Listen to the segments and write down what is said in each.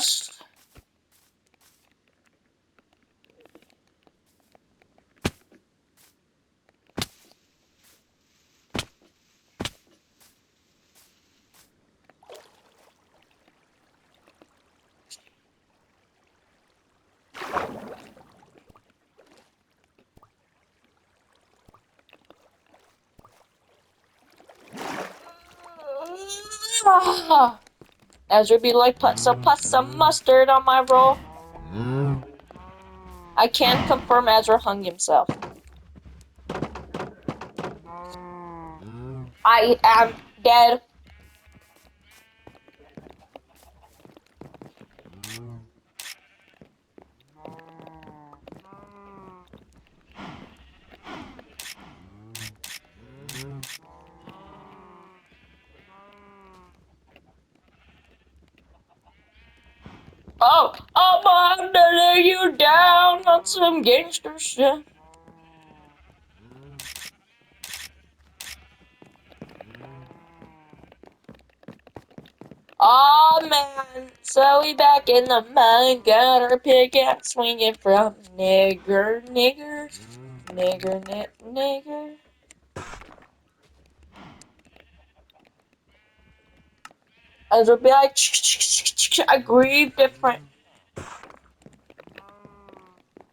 just. Ezra be like, put some mustard on my roll. I can confirm Ezra hung himself. I am dead. Oh, I'm under you down on some gangster shit. Oh man, so we back in the mud, got our pickaxe swinging from nigger. As would be like, I grieve different.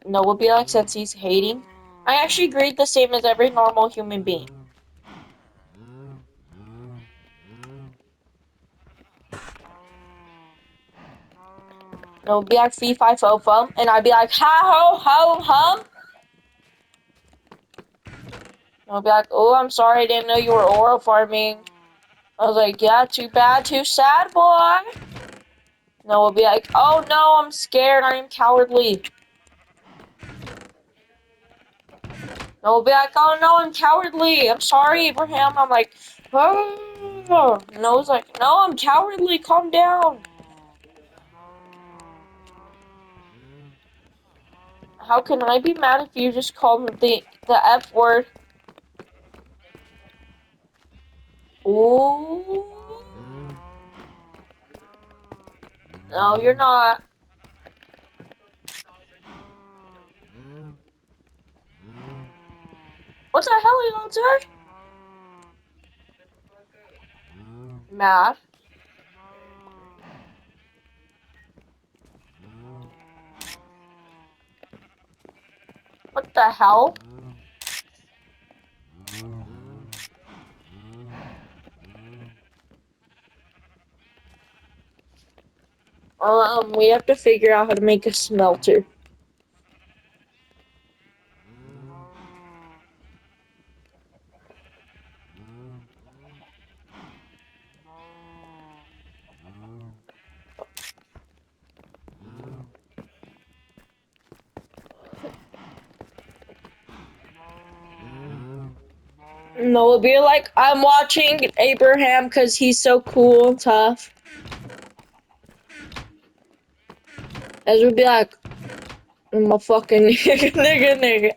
No, would be like, since he's hating. I actually grieve the same as every normal human being. No, would be like, fee, fi, fo, fum, and I'd be like, ha, ho, ho, hum. And I'd be like, oh, I'm sorry, I didn't know you were oral farming. I was like, yeah, too bad, too sad, boy. No, we'll be like, oh no, I'm scared, I am cowardly. No, we'll be like, oh no, I'm cowardly. I'm sorry, Abraham. I'm like, oh. No, it's like, no, I'm cowardly. Calm down. How can I be mad if you just called me the F word? Ooh. No, you're not. What the hell are you gonna say? Mad. What the hell? We have to figure out how to make a smelter. No, it'll be like, I'm watching Abraham because he's so cool and tough. As would be like, I'm a fucking nigga.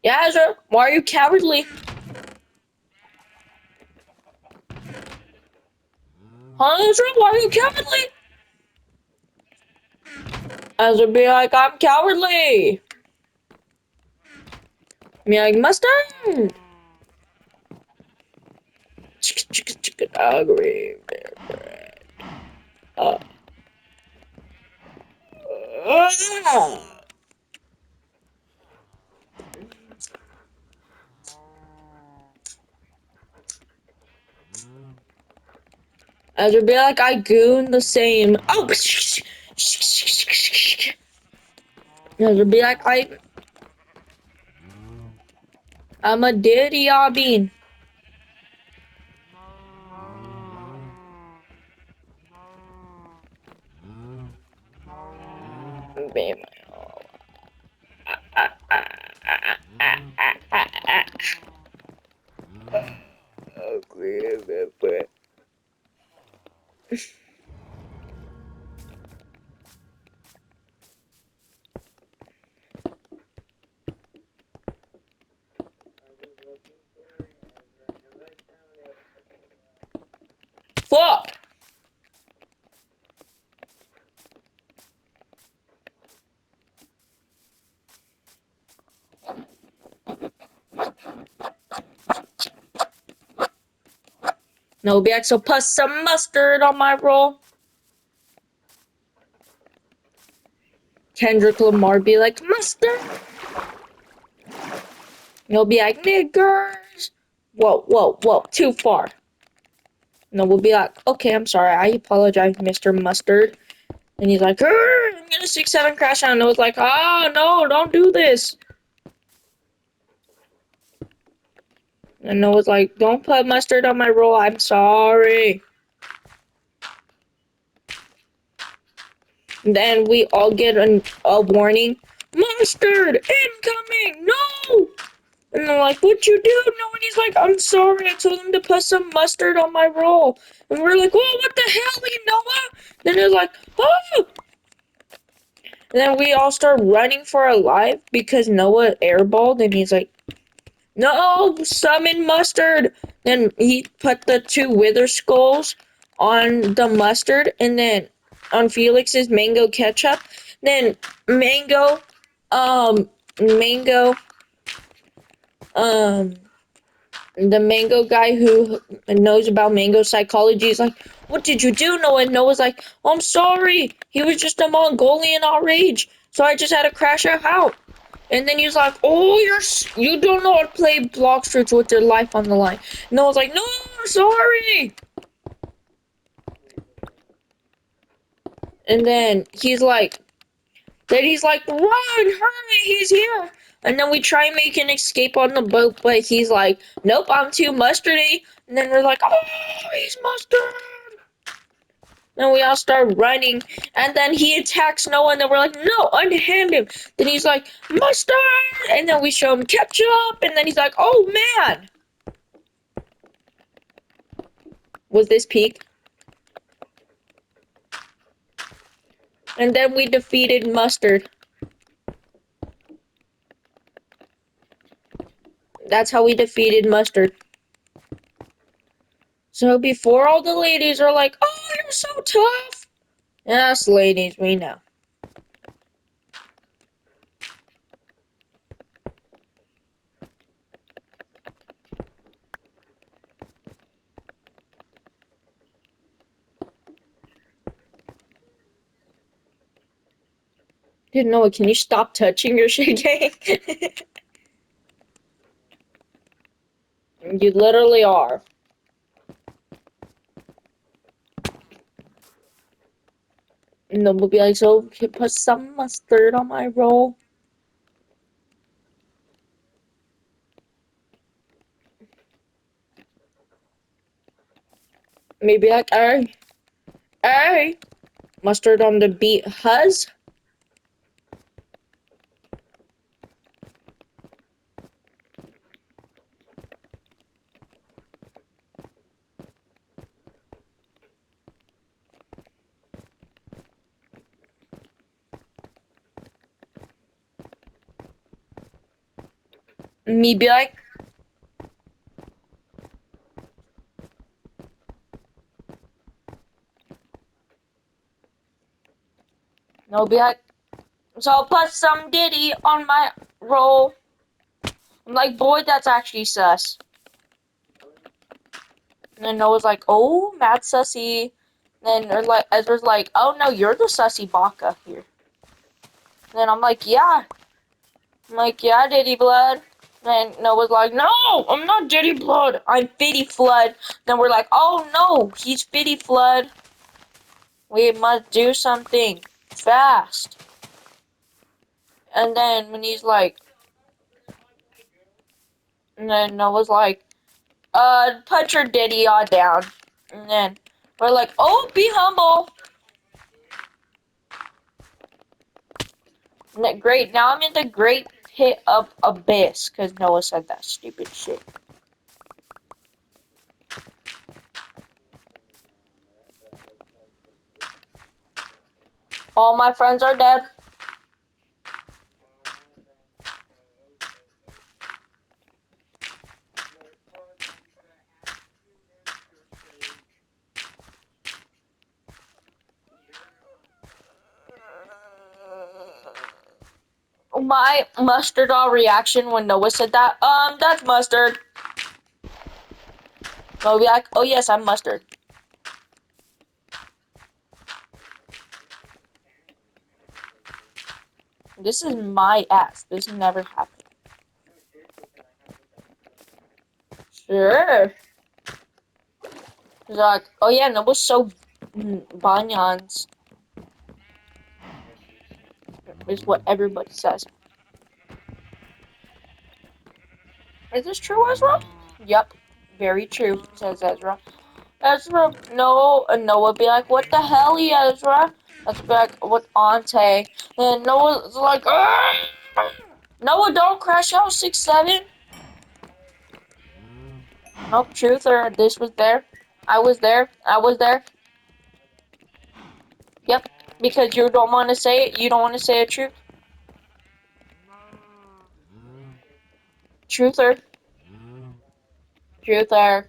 Yeah, Ezra, why are you cowardly? Huh, Ezra, why are you cowardly? Ezra be like, I'm cowardly. Me like, mustard. Chicken, agree. Uh, Ezra be like, I goon the same. Oh, Ezra be like, I'm a diddy bean. fuck? No BX, so put some mustard on my roll. Kendrick Lamar be like, mustard. You'll be like, niggers. Whoa, whoa, whoa, too far. No, we'll be like, okay, I'm sorry, I apologize, Mr. Mustard. And he's like, I'm gonna 6-7 crash out. And Noah's like, oh no, don't do this. And Noah's like, don't put mustard on my roll, I'm sorry. And then we all get a warning, mustard incoming, no! And they're like, what'd you do? No, and he's like, I'm sorry, I told him to put some mustard on my roll. And we're like, whoa, what the hell, Noah? Then he's like, oh! And then we all start running for our life because Noah airballed and he's like, no, summon mustard. Then he put the 2 wither skulls on the mustard and then on Felix's mango ketchup. Then mango, mango, the mango guy who knows about mango psychology is like, what did you do, Noah? And Noah's like, oh, I'm sorry. He was just a Mongolian outrage. So I just had to crash out. And then he's like, oh, you don't know how to play block streets with your life on the line. And Noah's like, no, I'm sorry. And then he's like, run, hurry, he's here. And then we try and make an escape on the boat, but he's like, nope, I'm too mustardy. And then we're like, oh, he's mustard. Then we all start running, and then he attacks Noah, and then we're like, no, unhand him. Then he's like, mustard! And then we show him ketchup, and then he's like, oh man! Was this peak? And then we defeated Mustard. That's how we defeated Mustard. So before all the ladies are like, oh, you're so tough. Yes, ladies, we know. Didn't know it. Can you stop touching your shit, gang? You literally are. And then we'll be like, so put some mustard on my roll. Maybe like, hey, mustard on the beat, huz. Me be like, no, be like, so put some Diddy on my roll. I'm like, boy, that's actually sus. And then Noah's like, oh, mad sussy. And then Ezra's like, oh no, you're the sussy baka here. And then I'm like, yeah. I'm like, yeah, Diddy Blood. And Noah's like, no, I'm not Diddy Blood. I'm Fitty Flood. Then we're like, oh no, he's Fitty Flood. We must do something fast. And then when he's like, and then Noah's like, put your Diddy on down. And then we're like, oh, be humble. Great, now I'm in the great pit of abyss, because Noah said that stupid shit. All my friends are dead. My mustard all reaction when Noah said that, that's mustard. I'll be like, oh yes, I'm mustard. This is my ass. This never happened. Sure. He's like, oh yeah, Noah's so banyans. Is what everybody says. Is this true, Ezra? Yep. Very true, says Ezra. Ezra, no, and Noah be like, what the hell, Ezra? Let's be like, what, Auntie? And Noah's like, "Argh!" Noah, don't crash out 6-7. Nope, truth or this was there. I was there. I was there. Yep, because you don't want to say it. You don't want to say a truth. Truther. Truther.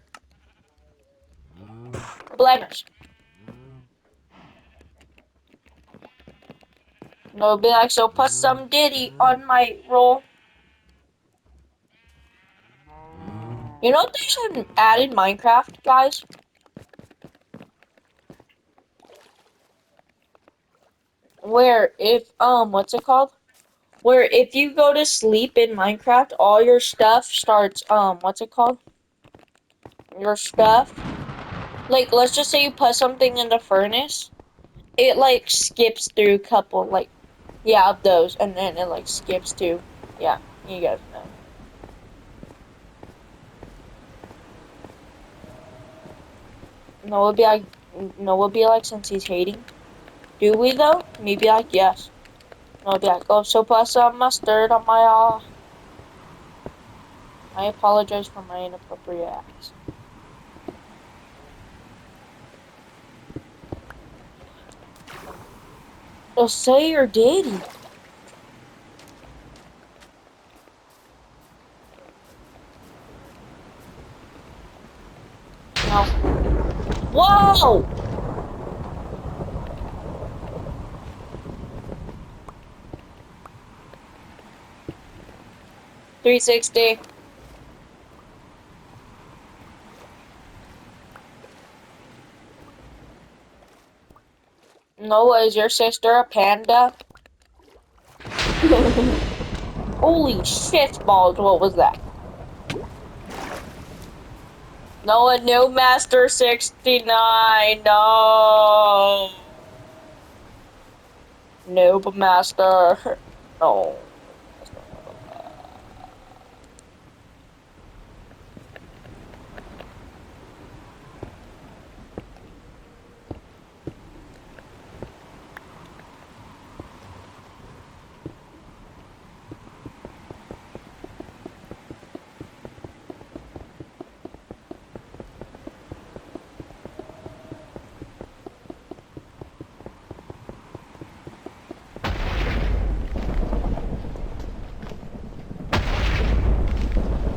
Blenders. No, be like, so put some Diddy on my roll. You know what they should add in Minecraft, guys? Where if, what's it called? Where if you go to sleep in Minecraft, all your stuff starts, what's it called? Your stuff. Like, let's just say you put something in the furnace. It, like, skips through a couple, like, yeah, of those. And then it, like, skips to, yeah, you guys know. No, it'll be like, since he's hating. Do we, though? Maybe like, yes. No, it'll be like, oh, so put some mustard on my, I apologize for my inappropriate acts. Oh, say your daddy. No. Whoa! $360. Noah, is your sister a panda? Holy shit balls, what was that? Noah, new Master 69, no! Noob Master, no.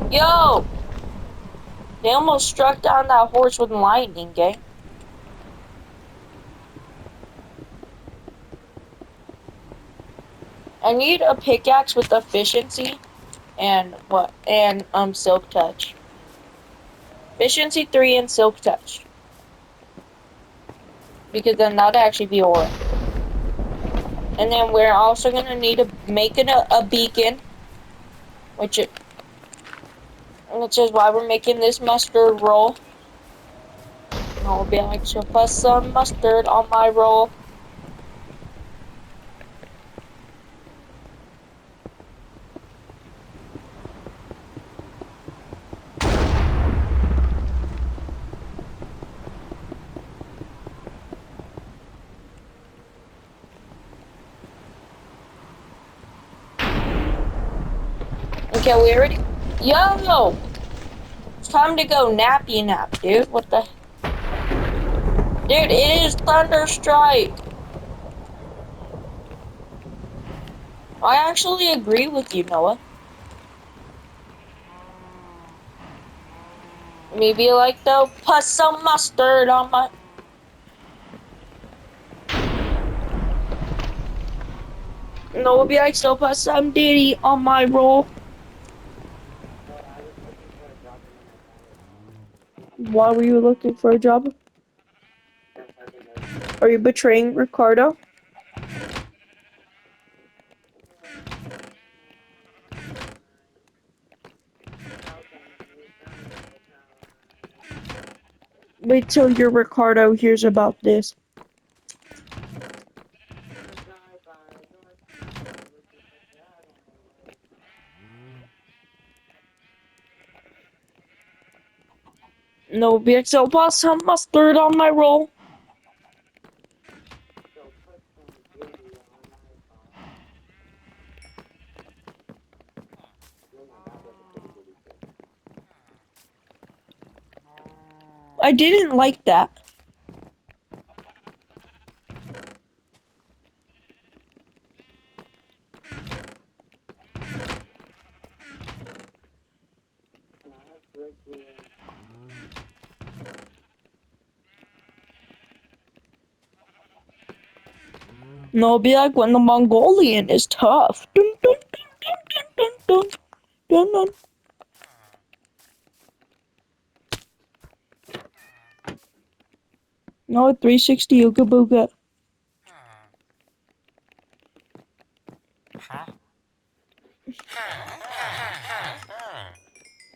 Yo! They almost struck down that horse with lightning, gang. I need a pickaxe with efficiency and what? And silk touch. Efficiency 3 and silk touch. Because then that'd actually be aura. And then we're also gonna need to make a beacon, which is why we're making this mustard roll. And I'll be like, so put some mustard on my roll. Okay, we already. Yo! It's time to go nappy nap, dude. What the? Dude, it is Thunderstrike! I actually agree with you, Noah. Maybe like, though, put some mustard on my... No, maybe I still put some Diddy on my roll. Why were you looking for a job? Are you betraying Ricardo? Wait till your Ricardo hears about this. No, BXL put some mustard on my roll. I didn't like that. No, be like when the Mongolian is tough. Dun, dun, dun, dun, dun, dun, dun, dun. No, 360 Ooga Booga.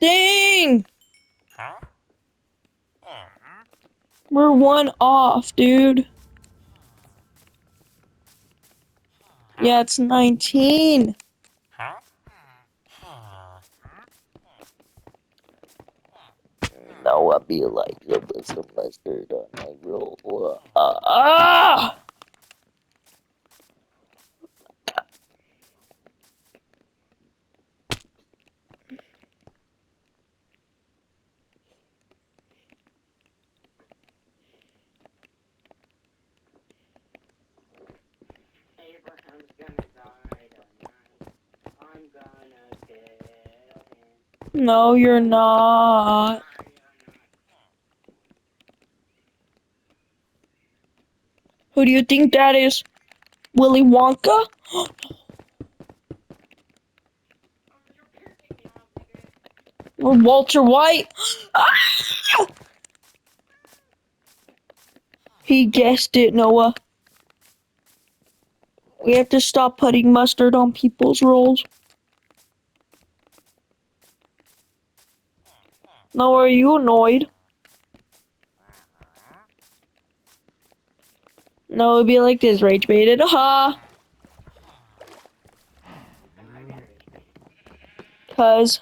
Dang! We're one off, dude. Yeah, it's 19. No, I'll be like, you'll put some mustard on my roll. No, you're not. Who do you think that is? Willy Wonka? Or Walter White? Ah! He guessed it, Noah. We have to stop putting mustard on people's rolls. Noah, are you annoyed? No, it'd be like this, rage baited. Aha! 'Cause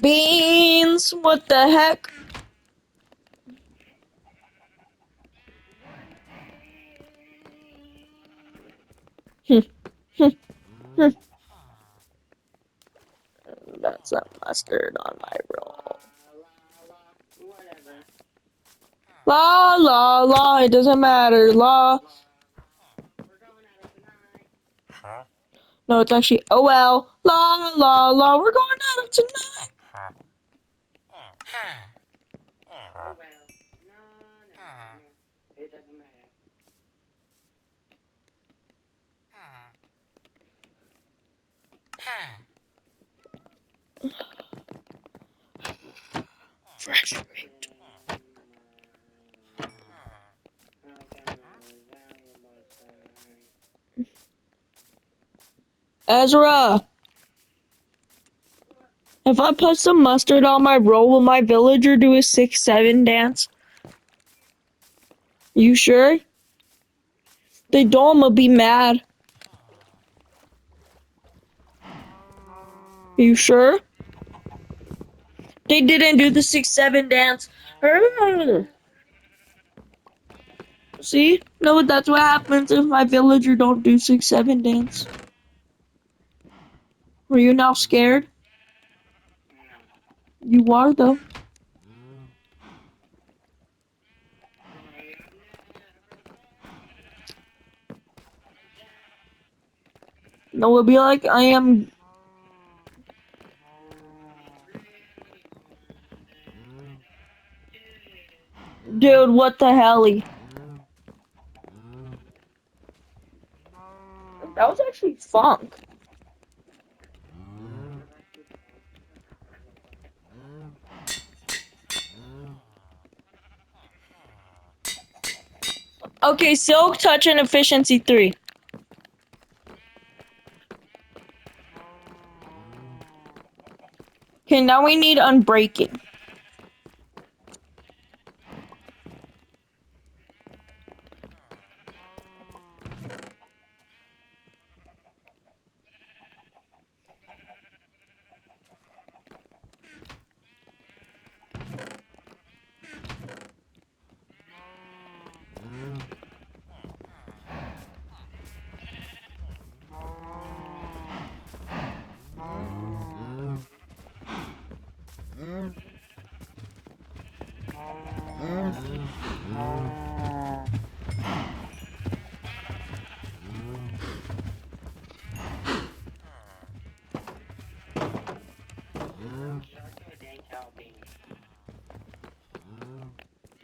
beans! What the heck? That's some mustard on my roll. La la la, it doesn't matter. La. No, it's actually oh well. La la la, we're going out tonight. Fresh meat. Ezra, if I put some mustard on my roll, will my villager do a 6-7 dance? You sure? They don't, I'ma be mad. You sure? They didn't do the 6-7 dance. See? No, that's what happens if my villager don't do 6-7 dance. Are you now scared? You are though. No, it'll be like I am. Dude, what the hell? That was actually funk. Okay, Silk Touch and Efficiency 3. Okay, now we need Unbreaking.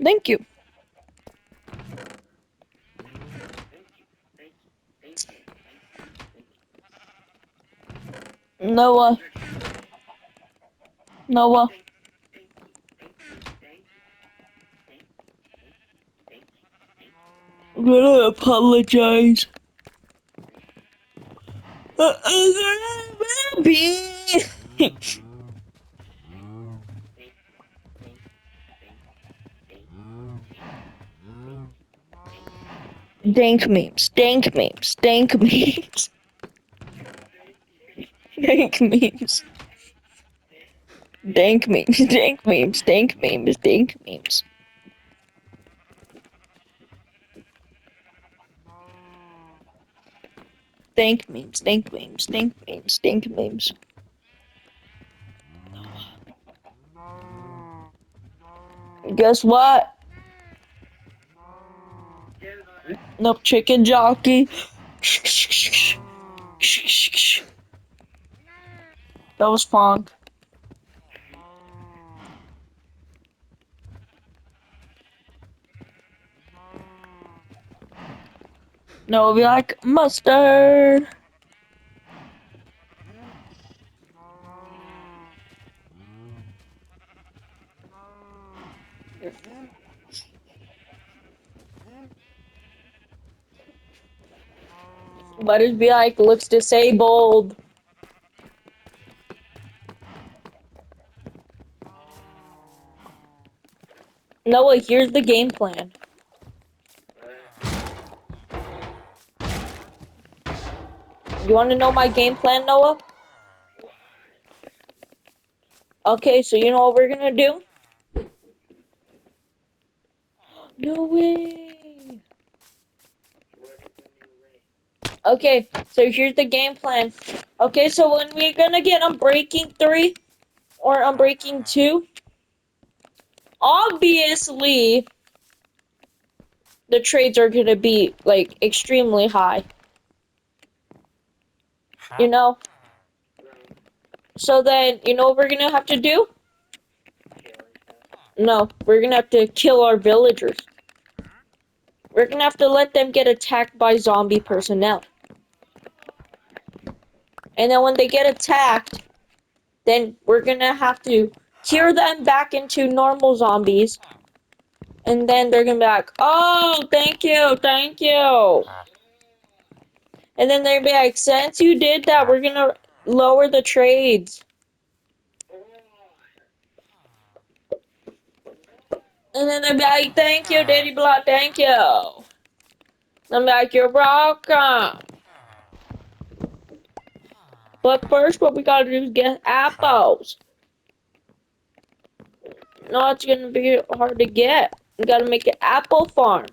Thank you. Noah. Noah. I'm gonna apologize. I'm gonna be. Dank memes. Dank memes. Dank memes. Dank memes. Dank memes. Dank memes. Dank memes. Dank memes. Dank memes. Dank memes. Dank memes. Dank memes. Guess what? Nope, chicken jockey. That was fun. No, it'll be like mustard. Let it be like looks disabled. Noah, here's the game plan. You want to know my game plan, Noah? Okay, so you know what we're gonna do? No way. Okay, so here's the game plan. Okay, so when we're gonna get Unbreaking 3 or Unbreaking 2, obviously the trades are gonna be like extremely high. You know? So then, you know what we're gonna have to do? No, we're gonna have to kill our villagers. We're gonna have to let them get attacked by zombie personnel. And then when they get attacked, then we're gonna have to cure them back into normal zombies. And then they're gonna be like, oh, thank you, thank you. And then they'll be like, since you did that, we're gonna lower the trades. And then they'll be like, thank you, Daddy Block, thank you. I'm like, you're welcome. But first, what we gotta do is get apples. No, it's gonna be hard to get. We gotta make an apple farm.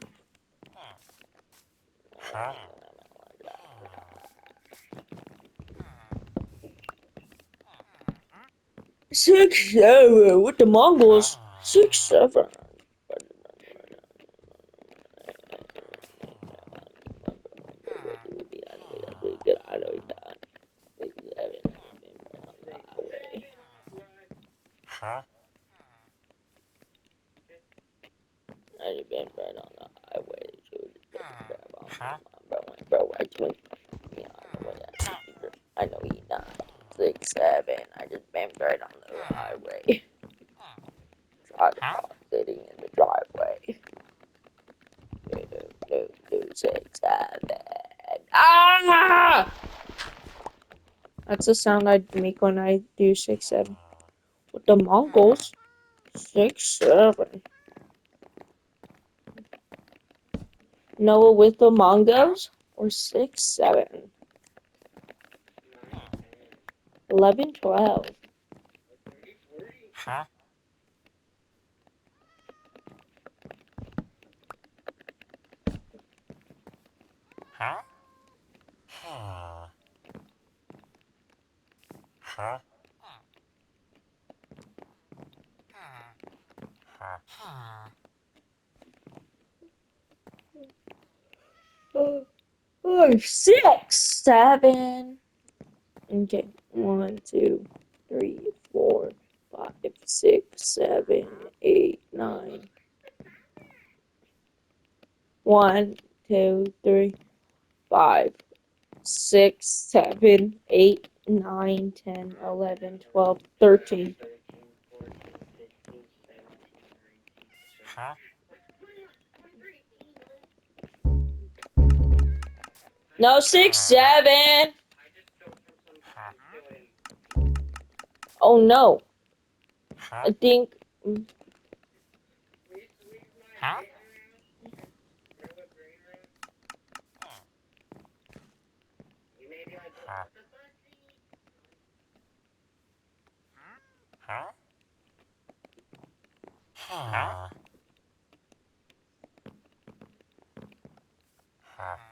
Six, seven, with the Mongols. 6, 7. I just been right on the highway. Bro, I just went. Yeah, I know he 967. I just been right on the highway. Saw the car sitting in the driveway. 267. Ah! That's the sound I'd make when I do 6-7. With the Mongols, 6-7. Noah with the Mongols, or 6-7. 11-12. Oh, 6-7. Okay, 1, 2, 3, 4, 5, 6, 7, 8, 9. 1, 2, 3, 5, 6, 7, 8, 9, 10, 11, 12, 13. No, 6-7. Oh no. I think.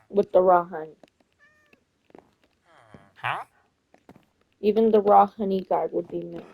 With the raw honey. Even the raw honey guy would be mad.